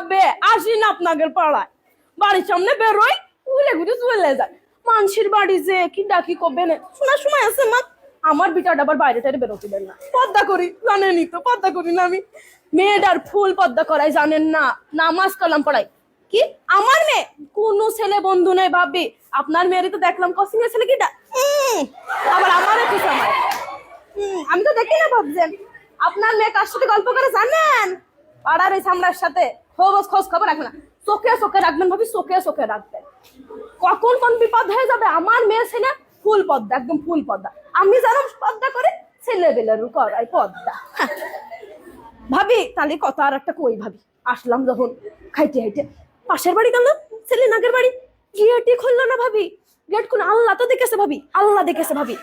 ভাবে আসি না আপনাদের পাড়ায়, বাড়ির সামনে বেরোই ঘুরে ঘুরে চলে যায়। মানুষের বাড়ি যে কি ডাকি কবে না শোনার সময় আছে মা। আমার বিটাটা আবার বাইরে টাইরে বেরোতে দেন না, পর্দা করি জানেনই তো, পর্দা করি না আমি। মেয়েটার ফুল পর্দা করাই জানেন না, নামাজ কালাম পড়াই। কি আমার মেয়ে? কোন ছেলে বন্ধু নেই ভাবি, আপনার মেয়েরই তো দেখলাম কসিং এর ছেলে কিটা, আবার আমারও কি সময়। আমি তো দেখি না ভাবছেন। আপনার মেয়ে কার সাথে গল্প করে জানেন? পাড়ার এই সামলার সাথে। খোঁজ খবর রাখবেন না, চোখে চোখে রাখবেন ভাবি, চোখে চোখে রাখবেন। কখন কোন বিপদ হয়ে যাবে। আমার মেয়ে ছেলে ফুল পদ্মা, একদম ফুল পদ্মা। আমি জানো পদ্মা করে ছেলে বেলের করাই পদ্মা। ভাবি তাহলে কথা আর একটা কই ভাবি, আসলাম যখন খাইতে খাইতে পাশের বাড়ি গেল ছেলে নাগের বাড়ি, গেটই খুললো না ভাবি। গেট খুলে আল্লাহ তো দেখেছে ভাবি, আল্লাহ দেখেছে ভাবি।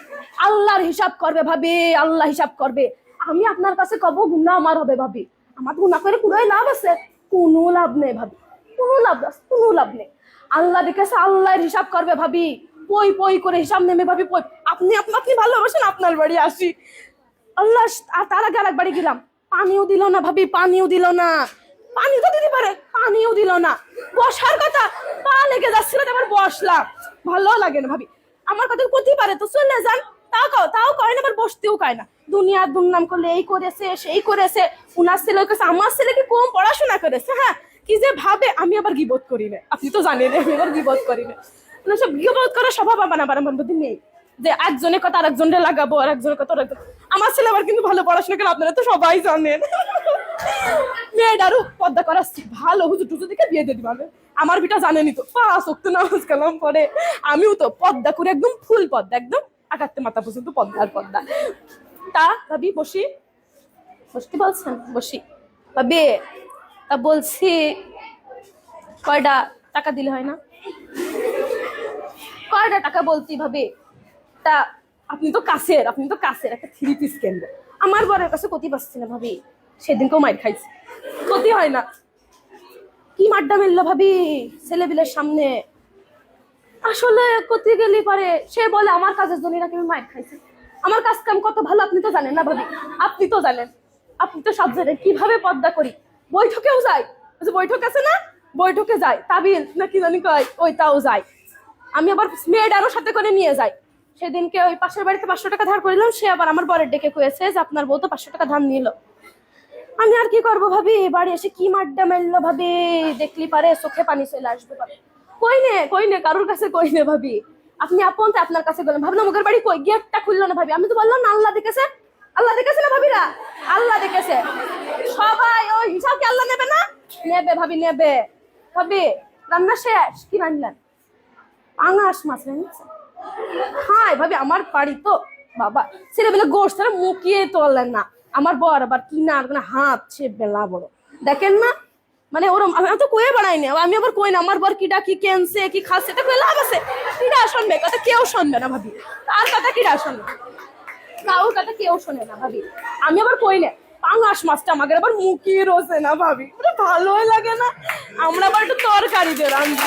আল্লাহর হিসাব করবে ভাবি, আল্লাহ হিসাব করবে। আমি আপনার কাছে কব গুনাহ আমার হবে ভাবি, আমার গুনাহ করে পুরোই লাভ আছে? কোনো লাভ নেই ভাবি, কোনো লাভ নেই। আল্লাহ দেখেছে, আল্লাহর হিসাব করবে ভাবি। পই পই করে হিসাব নেমে ভাবি পই। আপনি আপনি ভালোবাসেন, আপনার বাড়ি আসি। আল্লাহ, আর তার আগে আরেক বাড়ি গেলাম, পানিও দিল না ভাবি, পানিও দিল না। পানি তো দিতে পারে, পানিও দিল না। বসার কথা, পা লেগে যাচ্ছিল, আবার বসলাম, ভালো লাগে না ভাবি। আমার কথা করতে পারে তো চলে যান, তাও কয় না, আবার বসতেও কয় না। দুনিয়ার দুর্নাম করলে এই করেছে সেই করেছে, উনার ছেলে ওই করেছে, আমার ছেলে কি কম পড়াশোনা করেছে। হ্যাঁ কি যে ভাবে। আমি আবার গিবত করি না, আপনি তো জানেন আমি আবার গিবত করি না। মানে সব গিবত করার স্বভাব আমার মধ্যে নেই, যে একজনের কথা আরেকজনের লাগাবো, আর একজনের কথা আরেকজন। আমার ছেলে আবার কিন্তু ভালো পড়াশোনা করে, আপনারা তো সবাই জানেন। মেয়েটারও পর্দা করাচ্ছি, ভালো হুজুর টুজুর দিকে বিয়ে দিয়ে দিবে। আমার বিটা জানেনি তো, 5 ওয়াক্ত নামাজ কালাম পড়ে। আমিও তো পর্দা করে একদম ফুল পর্দা, একদম আকাতে মাথা পর্যন্ত পর্দা। তা ভাবি বসি, বসতে বলছেন বসি ভাবি। তা বলছি কয়টা টাকা দিলে হয় না? কয়টা টাকা বলছি ভাবি। তা আপনি তো কাছের একটা 3 পিস কিনবো। আমার বরের কাছে ক্ষতি পাচ্ছি না ভাবি, সেদিনকেও মাইর খাইছি, ক্ষতি হয় না। কি মাড্ডা মেললো ভাবি ছেলেবিলের সামনে। আসলে ক্ষতি গেলি পারে, সে বলে আমার কাজের জন্য নাকি আমি মাইর খাইছি। আমার কাজ কাম কত ভালো আপনি তো জানেন না ভাবি, আপনি তো জানেন, আপনি তো সব জানেন কিভাবে পর্দা করি। বৈঠকেও যাই, বৈঠক আছে না, বৈঠকে যাই, তাবিল নাকি জানি কয় ওইটাও যাই। আমি আবার মেয়েটারও সাথে করে নিয়ে যাই। সেদিনকে ওই পাশের বাড়িতে 500 টাকা ধার করিলাম, সে আবার আমার বরের ডেকে কয়েছে যে আপনার বউ তো 500 টাকা ধার নিল। আমি আর কি করবো ভাবি, বাড়ি এসে কি মাড্ডা মেললো ভাবি, দেখলি পারে চোখে পানি চলে আসবে ভাবি। কই নে কারোর কাছে কই নে ভাবি। আপনি আপন তো আপনার কাছে গেলেন, ভাবলাম ওদের বাড়ি কই, গেটটা খুললো না ভাবি। আমি তো বললাম না আল্লাহ দেখেছে, আল্লাহ দেখেছে না ভাবিরা, আল্লাহ দেখেছে। সবাই ওই হিসাব কি আল্লাহ নেবে না? নেবে ভাবি, নেবে। ভাবি রান্না শেষ, কি রান্নার? পাঙাশ মাছ রান্না। হ্যাঁ ভাবি, আমার বাড়ি তো বাবা ছেলেবেলা গোষ্ঠ মুখিয়ে তোলেন না। আমার বর আবার কিনার হাত সে বেলা বড়, দেখেন না। মানে ওরম আমি তো কয়ে বেড়াই না, আমি আবার কই না আমার বর কিটা কি কেনছে কি খাচ্ছে, এটা কয়ে লাভ আছে? কিটা শুনবে কথা, কেউ শুনবে না ভাবি। তার কথা কিটা শুনবে, কারোর কথা কেউ শোনে না ভাবি। আমি আবার কই না পাঙাশ মাছটা আমাকে আবার মুখিয়ে রোজে না ভাবি, ভালোই লাগে না। আমরা আবার একটু তরকারি দিয়ে রান্না।